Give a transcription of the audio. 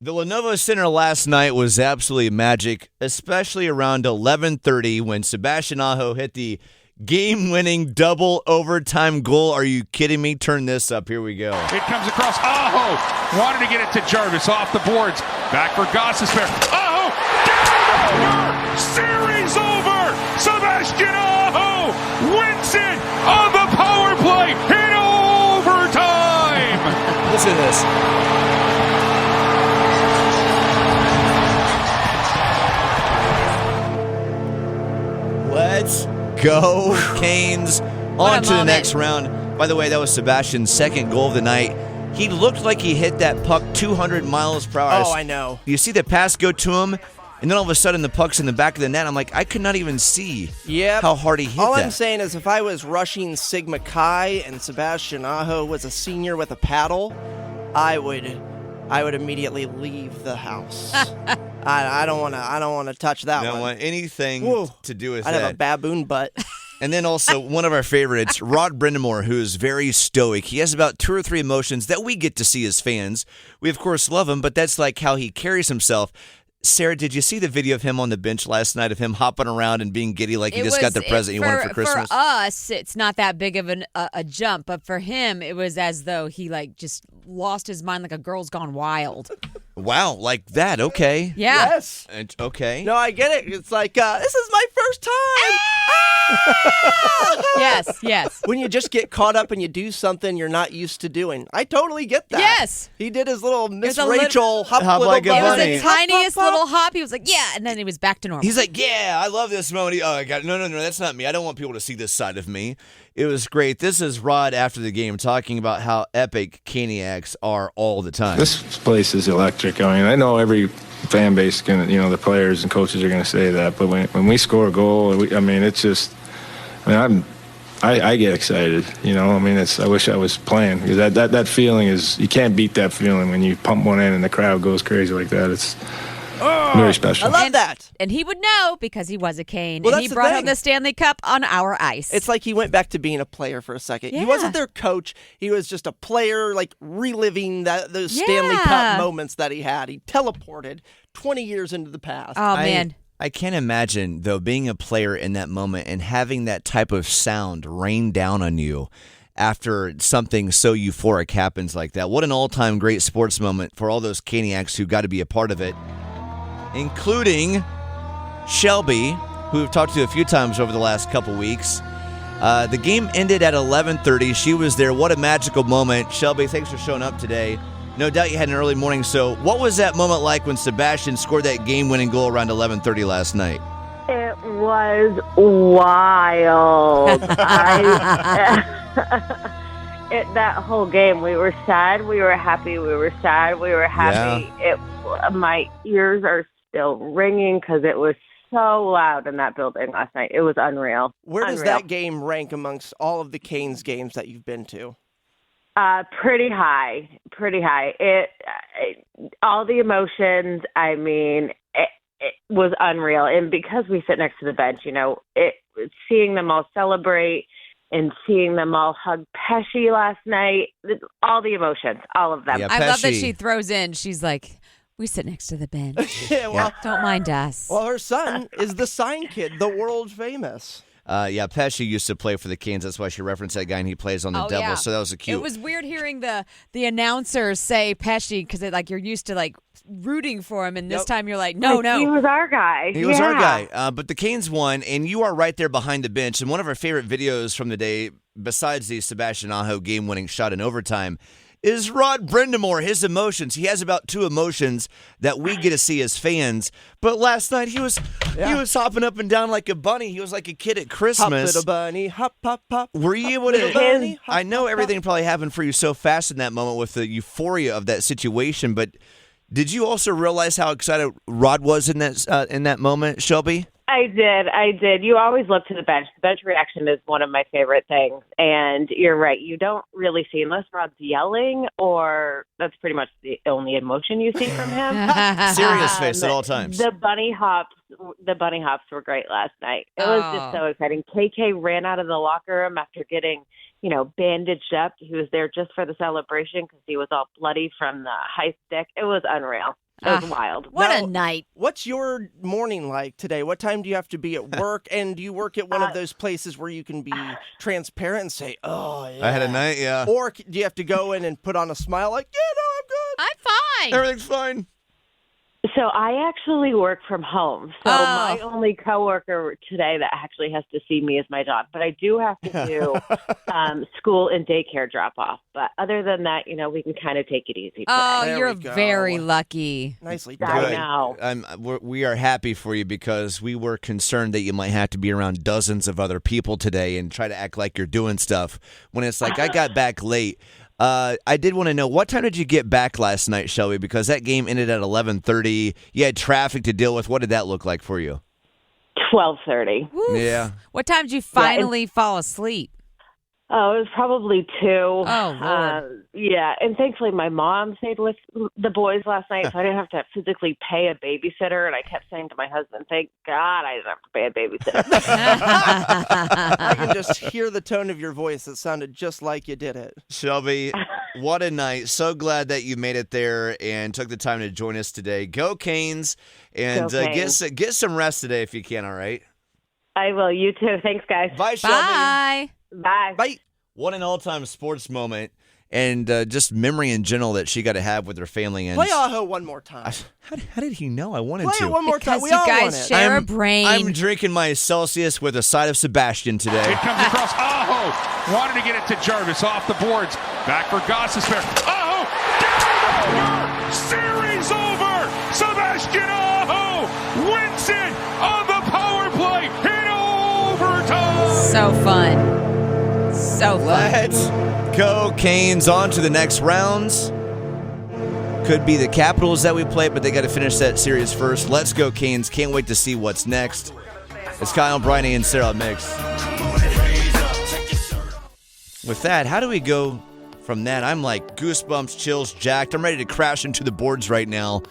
The Lenovo Center last night was absolutely magic, especially around 11:30 when Sebastian Aho hit the game-winning double overtime goal. Are you kidding me? Turn this up. Here we go. It comes across Aho. Wanted to get it to Jarvis off the boards. Back for Gossespierre. Aho! Game over! Series over! Sebastian Aho wins it on the power play in overtime! Listen to this. Let's go, Canes. On to the next round. By the way, that was Sebastian's second goal of the night. He looked like he hit that puck 200 miles per hour. Oh, I know. You see the pass go to him, and then all of a sudden the puck's in the back of the net. I'm like, I could not even see how hard he hit All that. I'm saying is if I was rushing Sigma Chi and Sebastian Aho was a senior with a paddle, I would immediately leave the house. I don't want to touch that one. I don't want anything to do with I'd that. have a baboon butt. And then also one of our favorites, Rod Brindamore, who is very stoic. He has about 2 or 3 emotions that we get to see as fans. We, of course, love him, but that's like how he carries himself. Sarah, did you see the video of him on the bench last night, of him hopping around and being giddy like he just got the present he wanted for Christmas? For us, it's not that big of a jump, but for him, it was as though he just lost his mind like a girl's gone wild. Wow, like that, okay. Yeah. Yes. Okay. No, I get it. It's like, this is my first time. Yes. When you just get caught up and you do something you're not used to doing. I totally get that. Yes. He did his little Miss a Rachel hop like a bunny. It was bunny. the tiniest little hop. He was like, yeah, and then he was back to normal. He's like, yeah, I love this moment. Oh, I got no, that's not me. I don't want people to see this side of me. It was great. This is Rod after the game talking about how epic Caniacs are all the time. This place is electric. I mean, I know every fan base is going to, the players and coaches are going to say that, but when we score a goal, it's just, I get excited, I wish I was playing, because that feeling is, you can't beat that feeling when you pump one in and the crowd goes crazy like that. It's very special. I love that. And he would know because he was a Cane. Well, and he that's the brought home thing. the Stanley Cup on our ice. It's like he went back to being a player for a second. Yeah. He wasn't their coach. He was just a player, reliving those Stanley Cup moments that he had. He teleported 20 years into the past. Oh, man. I can't imagine, though, being a player in that moment and having that type of sound rain down on you after something so euphoric happens like that. What an all-time great sports moment for all those Caniacs who got to be a part of it, including Shelby, who we've talked to a few times over the last couple weeks. The game ended at 11:30. She was there. What a magical moment. Shelby, thanks for showing up today. No doubt you had an early morning. So what was that moment like when Sebastian scored that game-winning goal around 11:30 last night? It was wild. That whole game, we were sad, we were happy, we were sad, we were happy. My ears are still ringing because it was so loud in that building last night. It was unreal. Where does that game rank amongst all of the Canes games that you've been to? Pretty high. All the emotions, it was unreal. And because we sit next to the bench, seeing them all celebrate and seeing them all hug Pesci last night, all the emotions, all of them. Yeah, I love that Pesci. she throws in. She's like, we sit next to the bench. Well, Don't mind us. well, her son is the sign kid, the world famous. Pesci used to play for the Canes. That's why she referenced that guy, and he plays on the Devils. Yeah. So that was a cute. It was weird hearing the announcers say Pesci because you're used to rooting for him, and this time you're like, no. He was our guy. He was our guy. But the Canes won, and you are right there behind the bench. And one of our favorite videos from the day, besides the Sebastian Aho game-winning shot in overtime, is Rod Brindamore, his emotions. He has about 2 emotions that we get to see as fans. But last night he was hopping up and down like a bunny. He was like a kid at Christmas. Hop, little bunny, hop, hop, hop. Were you able Little to? bunny, hop, I know hop, everything hop. probably happened for you so fast in that moment with the euphoria of that situation. But did you also realize how excited Rod was in that moment, Shelby? I did. You always look to the bench. The bench reaction is one of my favorite things. And you're right. You don't really see, unless Rod's yelling, or that's pretty much the only emotion you see from him. Serious face at all times. The bunny hops were great last night. It was just so exciting. KK ran out of the locker room after getting bandaged up. He was there just for the celebration because he was all bloody from the high stick. It was unreal. It was wild. What Now, a night. What's your morning like today? What time do you have to be at work? And do you work at one of those places where you can be transparent and say, oh, yeah. I had a night, yeah. Or do you have to go in and put on a smile like, yeah, no, I'm good. I'm fine. Everything's fine. So I actually work from home. So my only coworker today that actually has to see me is my dog. But I do have to do school and daycare drop off. But other than that, we can kind of take it easy today. Oh, There you're we go. very lucky. Nicely I done. know. We are happy for you because we were concerned that you might have to be around dozens of other people today and try to act like you're doing stuff when it's like I got back late. I did want to know, what time did you get back last night, Shelby? Because that game ended at 11:30. You had traffic to deal with. What did that look like for you? 12:30. Woof. Yeah. What time did you finally fall asleep? Oh, it was probably 2. Oh, Lord. Yeah, and thankfully my mom stayed with the boys last night, so I didn't have to physically pay a babysitter. And I kept saying to my husband, thank God I didn't have to pay a babysitter. I can just hear the tone of your voice. It sounded just like you did it. Shelby, what a night. So glad that you made it there and took the time to join us today. Go Canes, and Go Canes. Get some rest today if you can, all right? I will. You too. Thanks, guys. Bye, Shelby. Bye. Bye. Bye. What an all-time sports moment, and just memory in general that she got to have with her family. And Play Aho one more time. how did he know I wanted Play to? it one more time. Because We you all want guys it. share a brain. I'm drinking my Celsius with a side of Sebastian today. It comes across. Aho wanted to get it to Jarvis off the boards. Back for Gossespierre. Aho! Game over! Series over! Sebastian Aho wins it on the power play in overtime! So fun. So fun. Let's go, Canes. On to the next rounds. Could be the Capitals that we play, but they got to finish that series first. Let's go, Canes. Can't wait to see what's next. It's Kyle, Bryony, and Sarah Mix. With that, how do we go from that? I'm like goosebumps, chills, jacked. I'm ready to crash into the boards right now.